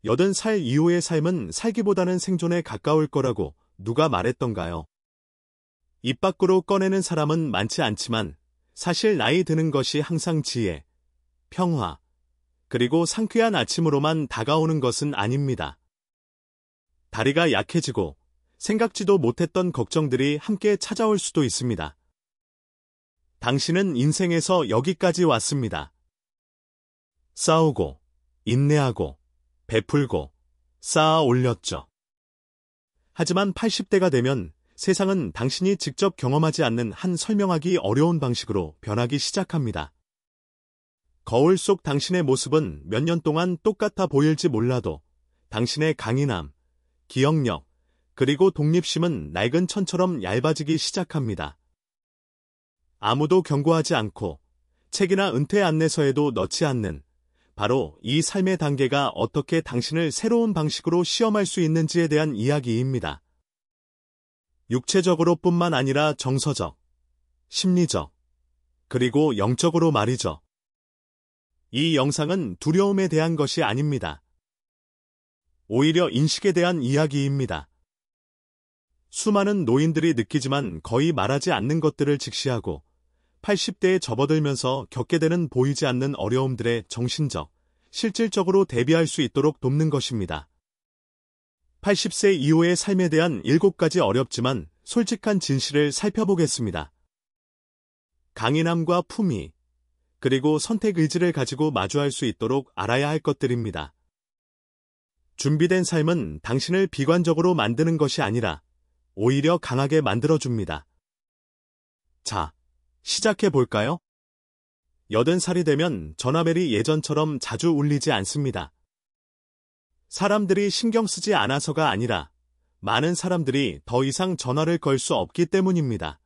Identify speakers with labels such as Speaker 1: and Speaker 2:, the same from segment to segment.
Speaker 1: 80살 이후의 삶은 살기보다는 생존에 가까울 거라고 누가 말했던가요? 입 밖으로 꺼내는 사람은 많지 않지만 사실 나이 드는 것이 항상 지혜, 평화, 그리고 상쾌한 아침으로만 다가오는 것은 아닙니다. 다리가 약해지고 생각지도 못했던 걱정들이 함께 찾아올 수도 있습니다. 당신은 인생에서 여기까지 왔습니다. 싸우고, 인내하고, 베풀고, 쌓아 올렸죠. 하지만 80대가 되면 세상은 당신이 직접 경험하지 않는 한 설명하기 어려운 방식으로 변하기 시작합니다. 거울 속 당신의 모습은 몇 년 동안 똑같아 보일지 몰라도 당신의 강인함, 기억력, 그리고 독립심은 낡은 천처럼 얇아지기 시작합니다. 아무도 경고하지 않고 책이나 은퇴 안내서에도 넣지 않는 바로 이 삶의 단계가 어떻게 당신을 새로운 방식으로 시험할 수 있는지에 대한 이야기입니다. 육체적으로 뿐만 아니라 정서적, 심리적, 그리고 영적으로 말이죠. 이 영상은 두려움에 대한 것이 아닙니다. 오히려 인식에 대한 이야기입니다. 수많은 노인들이 느끼지만 거의 말하지 않는 것들을 직시하고 80대에 접어들면서 겪게 되는 보이지 않는 어려움들에 정신적, 실질적으로 대비할 수 있도록 돕는 것입니다. 80세 이후의 삶에 대한 7가지 어렵지만 솔직한 진실을 살펴보겠습니다. 강인함과 품위, 그리고 선택 의지를 가지고 마주할 수 있도록 알아야 할 것들입니다. 준비된 삶은 당신을 비관적으로 만드는 것이 아니라 오히려 강하게 만들어줍니다. 자, 시작해 볼까요? 80살이 되면 전화벨이 예전처럼 자주 울리지 않습니다. 사람들이 신경 쓰지 않아서가 아니라 많은 사람들이 더 이상 전화를 걸 수 없기 때문입니다.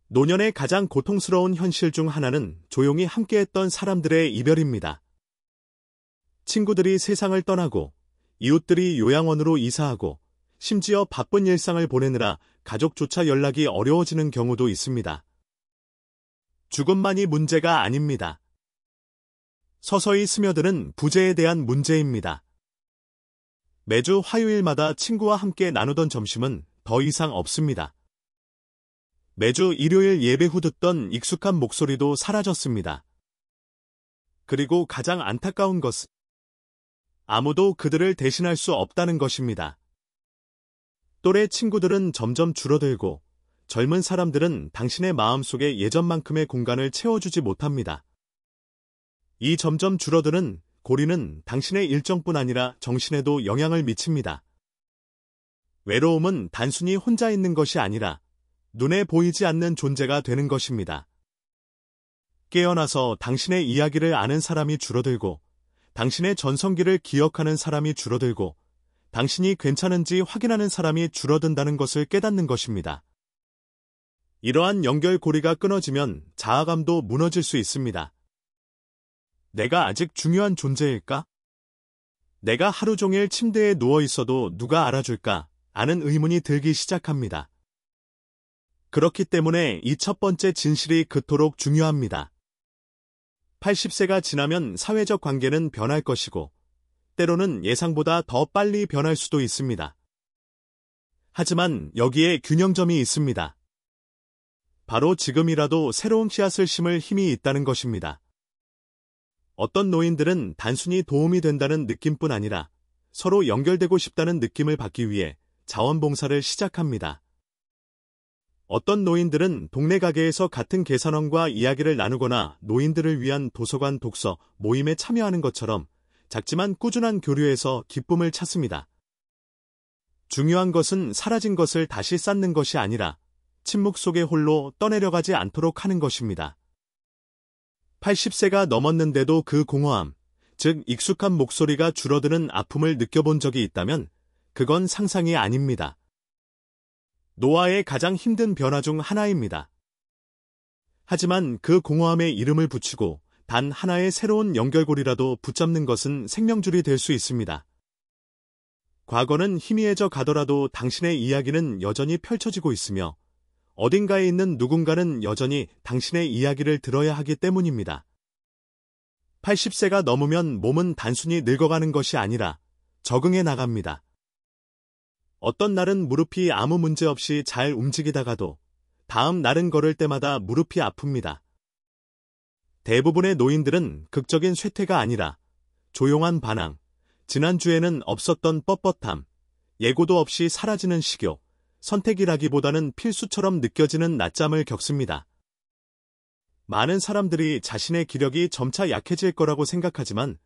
Speaker 1: 노년의 가장 고통스러운 현실 중 하나는 조용히 함께했던 사람들의 이별입니다. 친구들이 세상을 떠나고 이웃들이 요양원으로 이사하고 심지어 바쁜 일상을 보내느라 가족조차 연락이 어려워지는 경우도 있습니다. 죽음만이 문제가 아닙니다. 서서히 스며드는 부재에 대한 문제입니다. 매주 화요일마다 친구와 함께 나누던 점심은 더 이상 없습니다. 매주 일요일 예배 후 듣던 익숙한 목소리도 사라졌습니다. 그리고 가장 안타까운 것은 아무도 그들을 대신할 수 없다는 것입니다. 또래 친구들은 점점 줄어들고 젊은 사람들은 당신의 마음속에 예전만큼의 공간을 채워주지 못합니다. 이 점점 줄어드는 고리는 당신의 일정뿐 아니라 정신에도 영향을 미칩니다. 외로움은 단순히 혼자 있는 것이 아니라 눈에 보이지 않는 존재가 되는 것입니다. 깨어나서 당신의 이야기를 아는 사람이 줄어들고 당신의 전성기를 기억하는 사람이 줄어들고 당신이 괜찮은지 확인하는 사람이 줄어든다는 것을 깨닫는 것입니다. 이러한 연결고리가 끊어지면 자아감도 무너질 수 있습니다. 내가 아직 중요한 존재일까? 내가 하루 종일 침대에 누워 있어도 누가 알아줄까? 하는 의문이 들기 시작합니다. 그렇기 때문에 이 첫 번째 진실이 그토록 중요합니다. 80세가 지나면 사회적 관계는 변할 것이고 때로는 예상보다 더 빨리 변할 수도 있습니다. 하지만 여기에 균형점이 있습니다. 바로 지금이라도 새로운 씨앗을 심을 힘이 있다는 것입니다. 어떤 노인들은 단순히 도움이 된다는 느낌뿐 아니라 서로 연결되고 싶다는 느낌을 받기 위해 자원봉사를 시작합니다. 어떤 노인들은 동네 가게에서 같은 계산원과 이야기를 나누거나 노인들을 위한 도서관 독서 모임에 참여하는 것처럼 작지만 꾸준한 교류에서 기쁨을 찾습니다. 중요한 것은 사라진 것을 다시 쌓는 것이 아니라 침묵 속에 홀로 떠내려가지 않도록 하는 것입니다. 80세가 넘었는데도 그 공허함, 즉 익숙한 목소리가 줄어드는 아픔을 느껴본 적이 있다면 그건 상상이 아닙니다. 노화의 가장 힘든 변화 중 하나입니다. 하지만 그 공허함에 이름을 붙이고 단 하나의 새로운 연결고리라도 붙잡는 것은 생명줄이 될 수 있습니다. 과거는 희미해져 가더라도 당신의 이야기는 여전히 펼쳐지고 있으며 어딘가에 있는 누군가는 여전히 당신의 이야기를 들어야 하기 때문입니다. 80세가 넘으면 몸은 단순히 늙어가는 것이 아니라 적응해 나갑니다. 어떤 날은 무릎이 아무 문제 없이 잘 움직이다가도 다음 날은 걸을 때마다 무릎이 아픕니다. 대부분의 노인들은 극적인 쇠퇴가 아니라 조용한 반항, 지난주에는 없었던 뻣뻣함, 예고도 없이 사라지는 식욕, 선택이라기보다는 필수처럼 느껴지는 낮잠을 겪습니다. 많은 사람들이 자신의 기력이 점차 약해질 거라고 생각하지만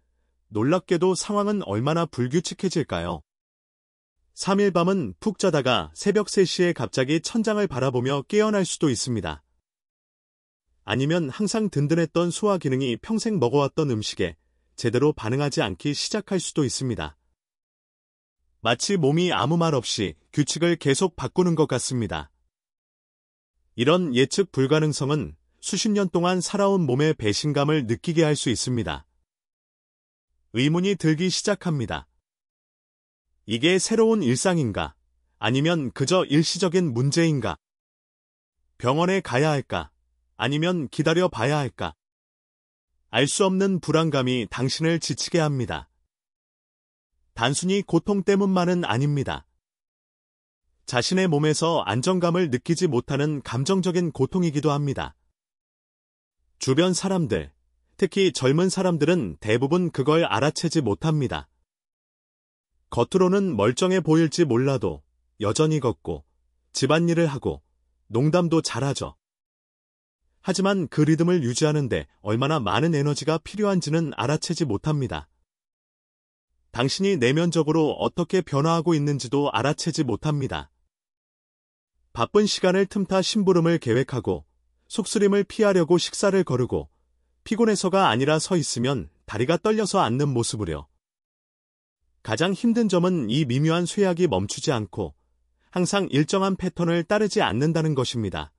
Speaker 1: 놀랍게도 상황은 얼마나 불규칙해질까요? 3일 밤은 푹 자다가 새벽 3시에 갑자기 천장을 바라보며 깨어날 수도 있습니다. 아니면 항상 든든했던 소화 기능이 평생 먹어왔던 음식에 제대로 반응하지 않기 시작할 수도 있습니다. 마치 몸이 아무 말 없이 규칙을 계속 바꾸는 것 같습니다. 이런 예측 불가능성은 수십 년 동안 살아온 몸의 배신감을 느끼게 할 수 있습니다. 의문이 들기 시작합니다. 이게 새로운 일상인가? 아니면 그저 일시적인 문제인가? 병원에 가야 할까? 아니면 기다려 봐야 할까? 알 수 없는 불안감이 당신을 지치게 합니다. 단순히 고통 때문만은 아닙니다. 자신의 몸에서 안정감을 느끼지 못하는 감정적인 고통이기도 합니다. 주변 사람들, 특히 젊은 사람들은 대부분 그걸 알아채지 못합니다. 겉으로는 멀쩡해 보일지 몰라도 여전히 걷고 집안일을 하고 농담도 잘하죠. 하지만 그 리듬을 유지하는데 얼마나 많은 에너지가 필요한지는 알아채지 못합니다. 당신이 내면적으로 어떻게 변화하고 있는지도 알아채지 못합니다. 바쁜 시간을 틈타 심부름을 계획하고 속쓰림을 피하려고 식사를 거르고 피곤해서가 아니라 서 있으면 다리가 떨려서 앉는 모습으려. 가장 힘든 점은 이 미묘한 쇠약이 멈추지 않고 항상 일정한 패턴을 따르지 않는다는 것입니다.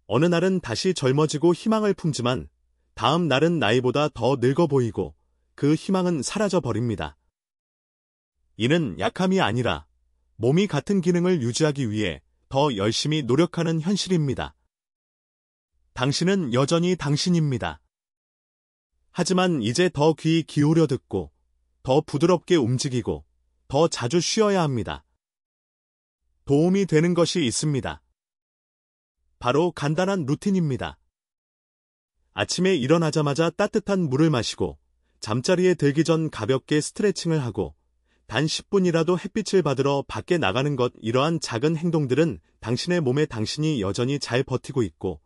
Speaker 1: 어느 날은 다시 젊어지고 희망을 품지만 다음 날은 나이보다 더 늙어 보이고 그 희망은 사라져 버립니다. 이는 약함이 아니라 몸이 같은 기능을 유지하기 위해 더 열심히 노력하는 현실입니다. 당신은 여전히 당신입니다. 하지만 이제 더 귀 기울여 듣고 더 부드럽게 움직이고 더 자주 쉬어야 합니다. 도움이 되는 것이 있습니다. 바로 간단한 루틴입니다. 아침에 일어나자마자 따뜻한 물을 마시고 잠자리에 들기 전 가볍게 스트레칭을 하고 단 10분이라도 햇빛을 받으러 밖에 나가는 것, 이러한 작은 행동들은 당신의 몸에 당신이 여전히 잘 버티고 있고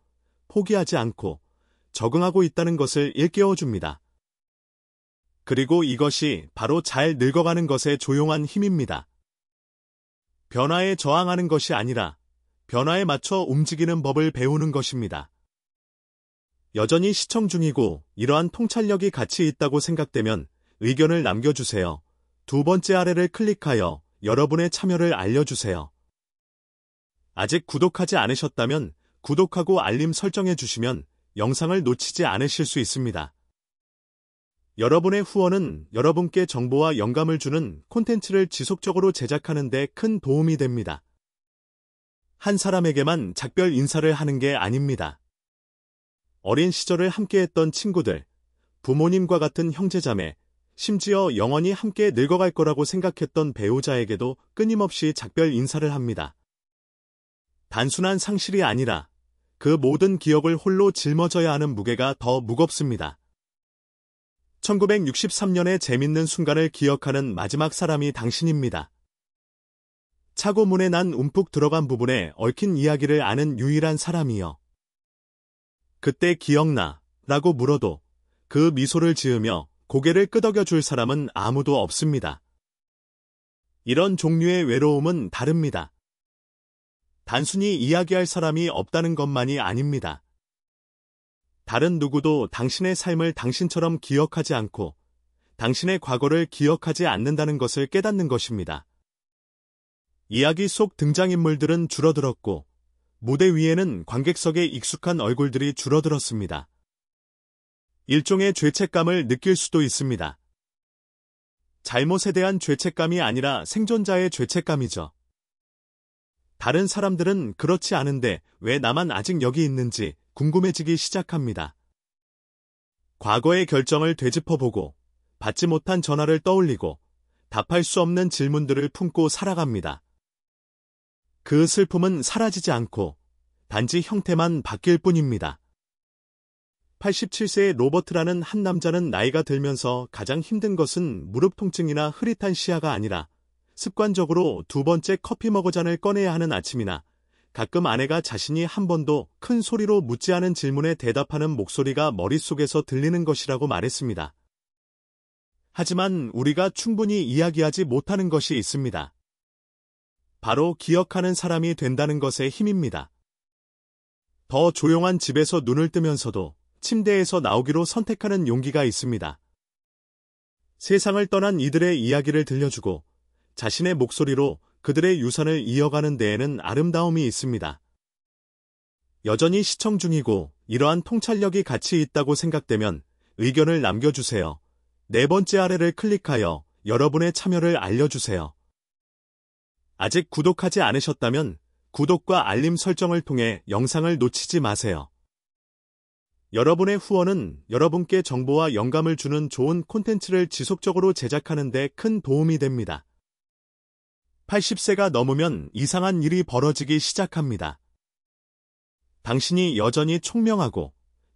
Speaker 1: 포기하지 않고 적응하고 있다는 것을 일깨워줍니다. 그리고 이것이 바로 잘 늙어가는 것의 조용한 힘입니다. 변화에 저항하는 것이 아니라 변화에 맞춰 움직이는 법을 배우는 것입니다. 여전히 시청 중이고 이러한 통찰력이 같이 있다고 생각되면 의견을 남겨주세요. 두 번째 아래를 클릭하여 여러분의 참여를 알려주세요. 아직 구독하지 않으셨다면 구독하고 알림 설정해 주시면 영상을 놓치지 않으실 수 있습니다. 여러분의 후원은 여러분께 정보와 영감을 주는 콘텐츠를 지속적으로 제작하는 데 큰 도움이 됩니다. 한 사람에게만 작별 인사를 하는 게 아닙니다. 어린 시절을 함께했던 친구들, 부모님과 같은 형제자매, 심지어 영원히 함께 늙어갈 거라고 생각했던 배우자에게도 끊임없이 작별 인사를 합니다. 단순한 상실이 아니라 그 모든 기억을 홀로 짊어져야 하는 무게가 더 무겁습니다. 1963년의 재밌는 순간을 기억하는 마지막 사람이 당신입니다. 차고 문에 난 움푹 들어간 부분에 얽힌 이야기를 아는 유일한 사람이여. 그때 기억나? 라고 물어도 그 미소를 지으며 고개를 끄덕여 줄 사람은 아무도 없습니다. 이런 종류의 외로움은 다릅니다. 단순히 이야기할 사람이 없다는 것만이 아닙니다. 다른 누구도 당신의 삶을 당신처럼 기억하지 않고 당신의 과거를 기억하지 않는다는 것을 깨닫는 것입니다. 이야기 속 등장인물들은 줄어들었고 무대 위에는 관객석의 익숙한 얼굴들이 줄어들었습니다. 일종의 죄책감을 느낄 수도 있습니다. 잘못에 대한 죄책감이 아니라 생존자의 죄책감이죠. 다른 사람들은 그렇지 않은데 왜 나만 아직 여기 있는지 궁금해지기 시작합니다. 과거의 결정을 되짚어보고 받지 못한 전화를 떠올리고 답할 수 없는 질문들을 품고 살아갑니다. 그 슬픔은 사라지지 않고 단지 형태만 바뀔 뿐입니다. 87세의 로버트라는 한 남자는 나이가 들면서 가장 힘든 것은 무릎 통증이나 흐릿한 시야가 아니라 습관적으로 두 번째 커피 머그잔을 꺼내야 하는 아침이나 가끔 아내가 자신이 한 번도 큰 소리로 묻지 않은 질문에 대답하는 목소리가 머릿속에서 들리는 것이라고 말했습니다. 하지만 우리가 충분히 이야기하지 못하는 것이 있습니다. 바로 기억하는 사람이 된다는 것의 힘입니다. 더 조용한 집에서 눈을 뜨면서도 침대에서 나오기로 선택하는 용기가 있습니다. 세상을 떠난 이들의 이야기를 들려주고 자신의 목소리로 그들의 유산을 이어가는 데에는 아름다움이 있습니다. 여전히 시청 중이고 이러한 통찰력이 가치 있다고 생각되면 의견을 남겨주세요. 네 번째 아래를 클릭하여 여러분의 참여를 알려주세요. 아직 구독하지 않으셨다면 구독과 알림 설정을 통해 영상을 놓치지 마세요. 여러분의 후원은 여러분께 정보와 영감을 주는 좋은 콘텐츠를 지속적으로 제작하는 데 큰 도움이 됩니다. 80세가 넘으면 이상한 일이 벌어지기 시작합니다. 당신이 여전히 총명하고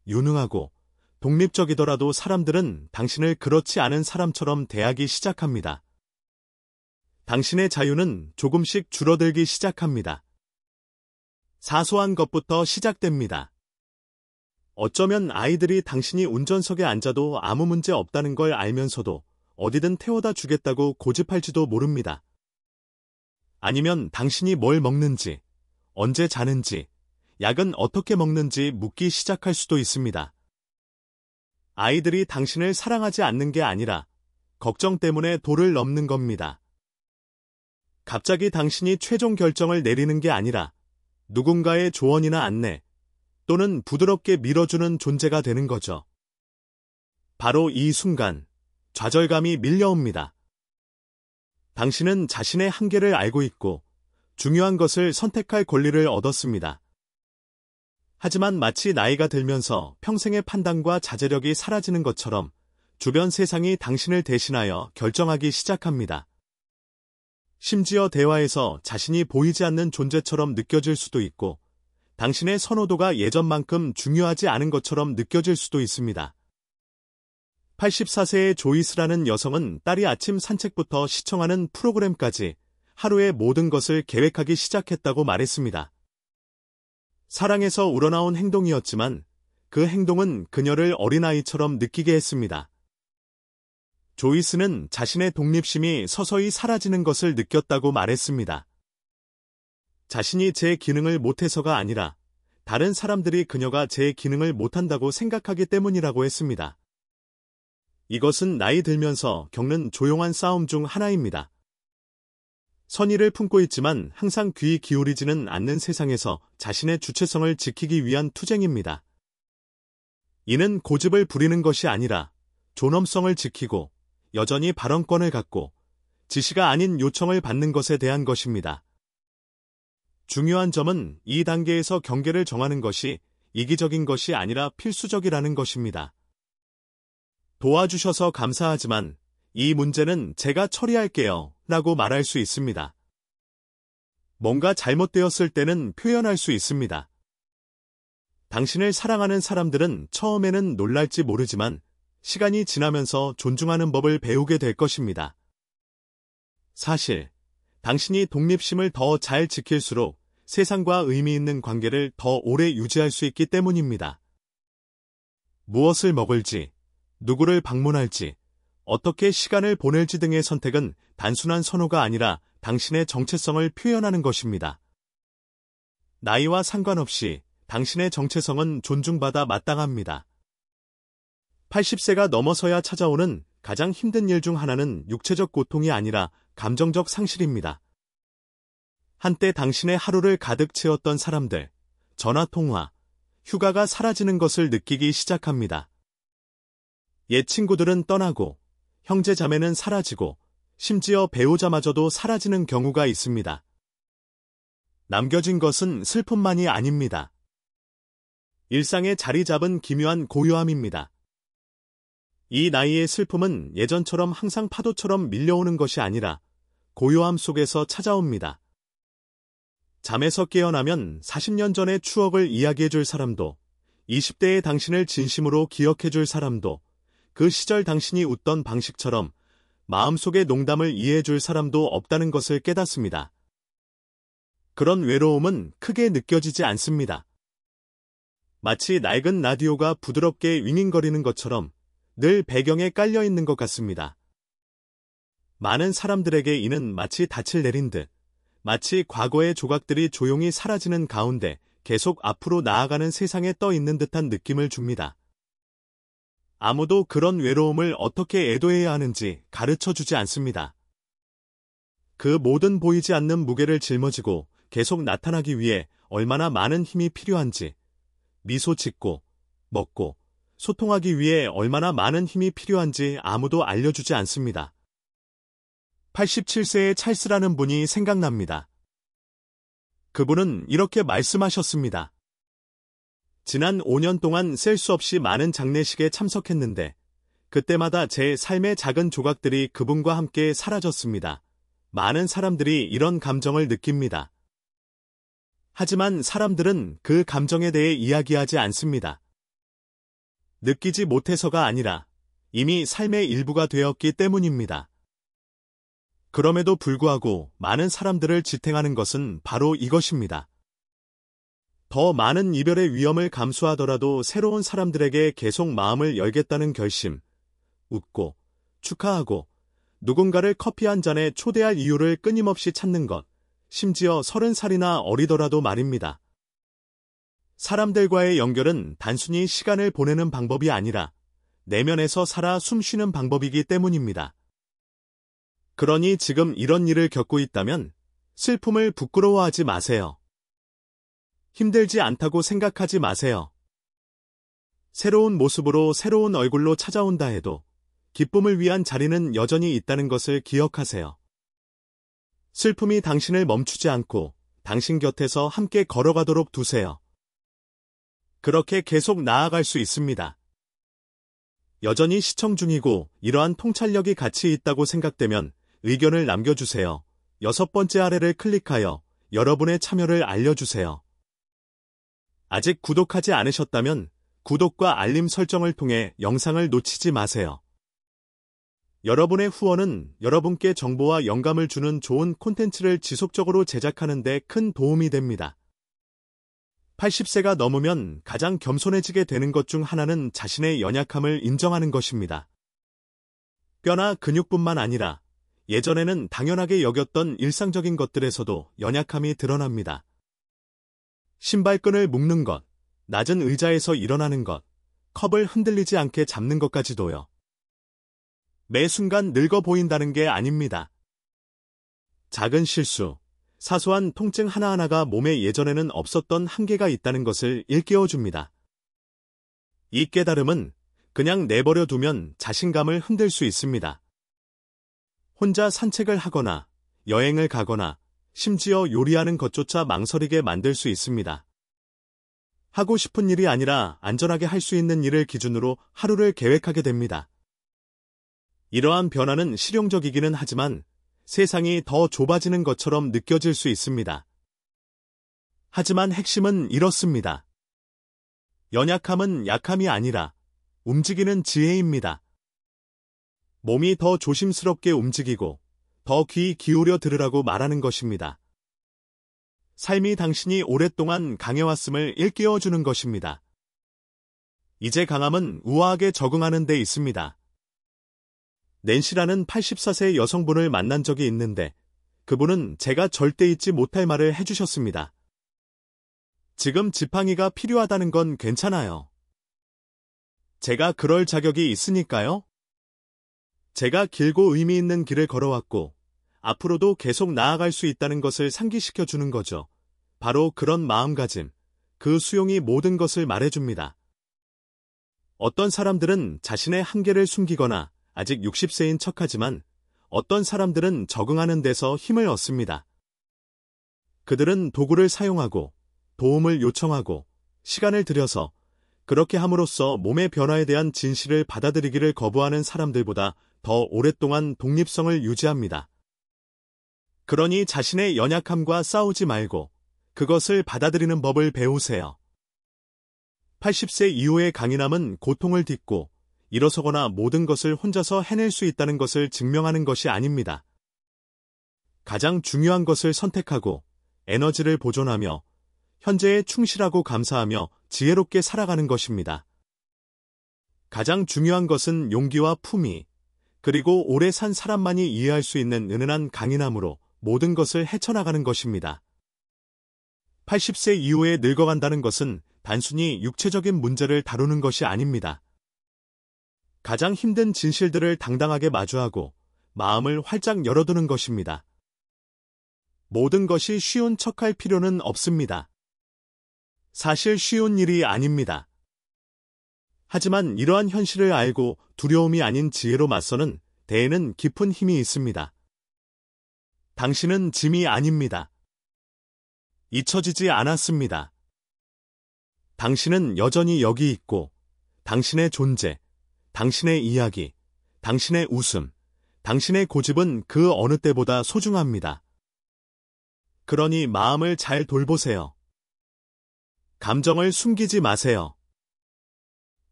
Speaker 1: 유능하고 독립적이더라도 사람들은 당신을 그렇지 않은 사람처럼 대하기 시작합니다. 당신의 자유는 조금씩 줄어들기 시작합니다. 사소한 것부터 시작됩니다. 어쩌면 아이들이 당신이 운전석에 앉아도 아무 문제 없다는 걸 알면서도 어디든 태워다 주겠다고 고집할지도 모릅니다. 아니면 당신이 뭘 먹는지, 언제 자는지, 약은 어떻게 먹는지 묻기 시작할 수도 있습니다. 아이들이 당신을 사랑하지 않는 게 아니라 걱정 때문에 도를 넘는 겁니다. 갑자기 당신이 최종 결정을 내리는 게 아니라 누군가의 조언이나 안내 또는 부드럽게 밀어주는 존재가 되는 거죠. 바로 이 순간 좌절감이 밀려옵니다. 당신은 자신의 한계를 알고 있고 중요한 것을 선택할 권리를 얻었습니다. 하지만 마치 나이가 들면서 평생의 판단과 자제력이 사라지는 것처럼 주변 세상이 당신을 대신하여 결정하기 시작합니다. 심지어 대화에서 자신이 보이지 않는 존재처럼 느껴질 수도 있고 당신의 선호도가 예전만큼 중요하지 않은 것처럼 느껴질 수도 있습니다. 84세의 조이스라는 여성은 딸이 아침 산책부터 시청하는 프로그램까지 하루의 모든 것을 계획하기 시작했다고 말했습니다. 사랑에서 우러나온 행동이었지만 그 행동은 그녀를 어린아이처럼 느끼게 했습니다. 조이스는 자신의 독립심이 서서히 사라지는 것을 느꼈다고 말했습니다. 자신이 제 기능을 못해서가 아니라 다른 사람들이 그녀가 제 기능을 못한다고 생각하기 때문이라고 했습니다. 이것은 나이 들면서 겪는 조용한 싸움 중 하나입니다. 선의를 품고 있지만 항상 귀 기울이지는 않는 세상에서 자신의 주체성을 지키기 위한 투쟁입니다. 이는 고집을 부리는 것이 아니라 존엄성을 지키고 여전히 발언권을 갖고 지시가 아닌 요청을 받는 것에 대한 것입니다. 중요한 점은 이 단계에서 경계를 정하는 것이 이기적인 것이 아니라 필수적이라는 것입니다. 도와주셔서 감사하지만 이 문제는 제가 처리할게요 라고 말할 수 있습니다. 뭔가 잘못되었을 때는 표현할 수 있습니다. 당신을 사랑하는 사람들은 처음에는 놀랄지 모르지만 시간이 지나면서 존중하는 법을 배우게 될 것입니다. 사실 당신이 독립심을 더 잘 지킬수록 세상과 의미 있는 관계를 더 오래 유지할 수 있기 때문입니다. 무엇을 먹을지, 누구를 방문할지, 어떻게 시간을 보낼지 등의 선택은 단순한 선호가 아니라 당신의 정체성을 표현하는 것입니다. 나이와 상관없이 당신의 정체성은 존중받아 마땅합니다. 80세가 넘어서야 찾아오는 가장 힘든 일 중 하나는 육체적 고통이 아니라 감정적 상실입니다. 한때 당신의 하루를 가득 채웠던 사람들, 전화통화, 휴가가 사라지는 것을 느끼기 시작합니다. 옛 친구들은 떠나고, 형제 자매는 사라지고, 심지어 배우자마저도 사라지는 경우가 있습니다. 남겨진 것은 슬픔만이 아닙니다. 일상에 자리 잡은 기묘한 고요함입니다. 이 나이의 슬픔은 예전처럼 항상 파도처럼 밀려오는 것이 아니라 고요함 속에서 찾아옵니다. 잠에서 깨어나면 40년 전의 추억을 이야기해줄 사람도, 20대의 당신을 진심으로 기억해줄 사람도, 그 시절 당신이 웃던 방식처럼 마음속의 농담을 이해해줄 사람도 없다는 것을 깨닫습니다. 그런 외로움은 크게 느껴지지 않습니다. 마치 낡은 라디오가 부드럽게 윙윙거리는 것처럼 늘 배경에 깔려있는 것 같습니다. 많은 사람들에게 이는 마치 닻을 내린 듯, 마치 과거의 조각들이 조용히 사라지는 가운데 계속 앞으로 나아가는 세상에 떠 있는 듯한 느낌을 줍니다. 아무도 그런 외로움을 어떻게 애도해야 하는지 가르쳐주지 않습니다. 그 모든 보이지 않는 무게를 짊어지고 계속 나타나기 위해 얼마나 많은 힘이 필요한지, 미소 짓고, 먹고, 소통하기 위해 얼마나 많은 힘이 필요한지 아무도 알려주지 않습니다. 87세의 찰스라는 분이 생각납니다. 그분은 이렇게 말씀하셨습니다. 지난 5년 동안 셀 수 없이 많은 장례식에 참석했는데 그때마다 제 삶의 작은 조각들이 그분과 함께 사라졌습니다. 많은 사람들이 이런 감정을 느낍니다. 하지만 사람들은 그 감정에 대해 이야기하지 않습니다. 느끼지 못해서가 아니라 이미 삶의 일부가 되었기 때문입니다. 그럼에도 불구하고 많은 사람들을 지탱하는 것은 바로 이것입니다. 더 많은 이별의 위험을 감수하더라도 새로운 사람들에게 계속 마음을 열겠다는 결심, 웃고, 축하하고, 누군가를 커피 한 잔에 초대할 이유를 끊임없이 찾는 것, 심지어 30살이나 어리더라도 말입니다. 사람들과의 연결은 단순히 시간을 보내는 방법이 아니라 내면에서 살아 숨쉬는 방법이기 때문입니다. 그러니 지금 이런 일을 겪고 있다면 슬픔을 부끄러워하지 마세요. 힘들지 않다고 생각하지 마세요. 새로운 모습으로 새로운 얼굴로 찾아온다 해도 기쁨을 위한 자리는 여전히 있다는 것을 기억하세요. 슬픔이 당신을 멈추지 않고 당신 곁에서 함께 걸어가도록 두세요. 그렇게 계속 나아갈 수 있습니다. 여전히 시청 중이고 이러한 통찰력이 같이 있다고 생각되면 의견을 남겨주세요. 6번째 아래를 클릭하여 여러분의 참여를 알려주세요. 아직 구독하지 않으셨다면 구독과 알림 설정을 통해 영상을 놓치지 마세요. 여러분의 후원은 여러분께 정보와 영감을 주는 좋은 콘텐츠를 지속적으로 제작하는 데 큰 도움이 됩니다. 80세가 넘으면 가장 겸손해지게 되는 것 중 하나는 자신의 연약함을 인정하는 것입니다. 뼈나 근육뿐만 아니라 예전에는 당연하게 여겼던 일상적인 것들에서도 연약함이 드러납니다. 신발끈을 묶는 것, 낮은 의자에서 일어나는 것, 컵을 흔들리지 않게 잡는 것까지도요. 매 순간 늙어 보인다는 게 아닙니다. 작은 실수, 사소한 통증 하나하나가 몸에 예전에는 없었던 한계가 있다는 것을 일깨워줍니다. 이 깨달음은 그냥 내버려 두면 자신감을 흔들 수 있습니다. 혼자 산책을 하거나 여행을 가거나 심지어 요리하는 것조차 망설이게 만들 수 있습니다. 하고 싶은 일이 아니라 안전하게 할 수 있는 일을 기준으로 하루를 계획하게 됩니다. 이러한 변화는 실용적이기는 하지만 세상이 더 좁아지는 것처럼 느껴질 수 있습니다. 하지만 핵심은 이렇습니다. 연약함은 약함이 아니라 움직이는 지혜입니다. 몸이 더 조심스럽게 움직이고 더 귀 기울여 들으라고 말하는 것입니다. 삶이 당신이 오랫동안 강해왔음을 일깨워주는 것입니다. 이제 강함은 우아하게 적응하는 데 있습니다. 낸시라는 84세 여성분을 만난 적이 있는데 그분은 제가 절대 잊지 못할 말을 해주셨습니다. 지금 지팡이가 필요하다는 건 괜찮아요. 제가 그럴 자격이 있으니까요. 제가 길고 의미 있는 길을 걸어왔고 앞으로도 계속 나아갈 수 있다는 것을 상기시켜 주는 거죠. 바로 그런 마음가짐, 그 수용이 모든 것을 말해줍니다. 어떤 사람들은 자신의 한계를 숨기거나 아직 60세인 척하지만 어떤 사람들은 적응하는 데서 힘을 얻습니다. 그들은 도구를 사용하고 도움을 요청하고 시간을 들여서 그렇게 함으로써 몸의 변화에 대한 진실을 받아들이기를 거부하는 사람들보다 더 오랫동안 독립성을 유지합니다. 그러니 자신의 연약함과 싸우지 말고 그것을 받아들이는 법을 배우세요. 80세 이후의 강인함은 고통을 딛고 일어서거나 모든 것을 혼자서 해낼 수 있다는 것을 증명하는 것이 아닙니다. 가장 중요한 것을 선택하고 에너지를 보존하며 현재에 충실하고 감사하며 지혜롭게 살아가는 것입니다. 가장 중요한 것은 용기와 품위, 그리고 오래 산 사람만이 이해할 수 있는 은은한 강인함으로 모든 것을 헤쳐나가는 것입니다. 80세 이후에 늙어간다는 것은 단순히 육체적인 문제를 다루는 것이 아닙니다. 가장 힘든 진실들을 당당하게 마주하고 마음을 활짝 열어두는 것입니다. 모든 것이 쉬운 척할 필요는 없습니다. 사실 쉬운 일이 아닙니다. 하지만 이러한 현실을 알고 두려움이 아닌 지혜로 맞서는 대에는 깊은 힘이 있습니다. 당신은 짐이 아닙니다. 잊혀지지 않았습니다. 당신은 여전히 여기 있고 당신의 존재, 당신의 이야기, 당신의 웃음, 당신의 고집은 그 어느 때보다 소중합니다. 그러니 마음을 잘 돌보세요. 감정을 숨기지 마세요.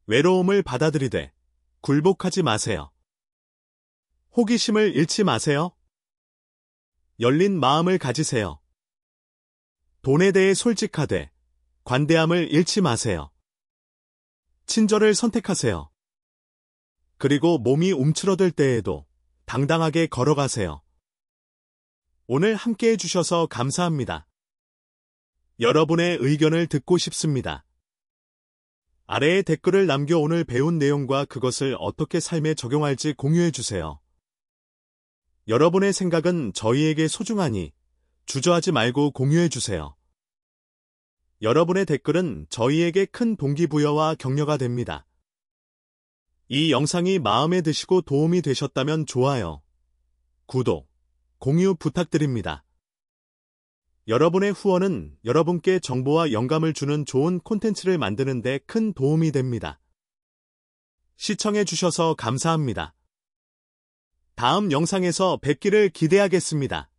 Speaker 1: 외로움을 받아들이되 굴복하지 마세요. 호기심을 잃지 마세요. 열린 마음을 가지세요. 돈에 대해 솔직하되 관대함을 잃지 마세요. 친절을 선택하세요. 그리고 몸이 움츠러들 때에도 당당하게 걸어가세요. 오늘 함께해 주셔서 감사합니다. 여러분의 의견을 듣고 싶습니다. 아래에 댓글을 남겨 오늘 배운 내용과 그것을 어떻게 삶에 적용할지 공유해 주세요. 여러분의 생각은 저희에게 소중하니 주저하지 말고 공유해 주세요. 여러분의 댓글은 저희에게 큰 동기부여와 격려가 됩니다. 이 영상이 마음에 드시고 도움이 되셨다면 좋아요, 구독, 공유 부탁드립니다. 여러분의 후원은 여러분께 정보와 영감을 주는 좋은 콘텐츠를 만드는 데 큰 도움이 됩니다. 시청해 주셔서 감사합니다. 다음 영상에서 뵙기를 기대하겠습니다.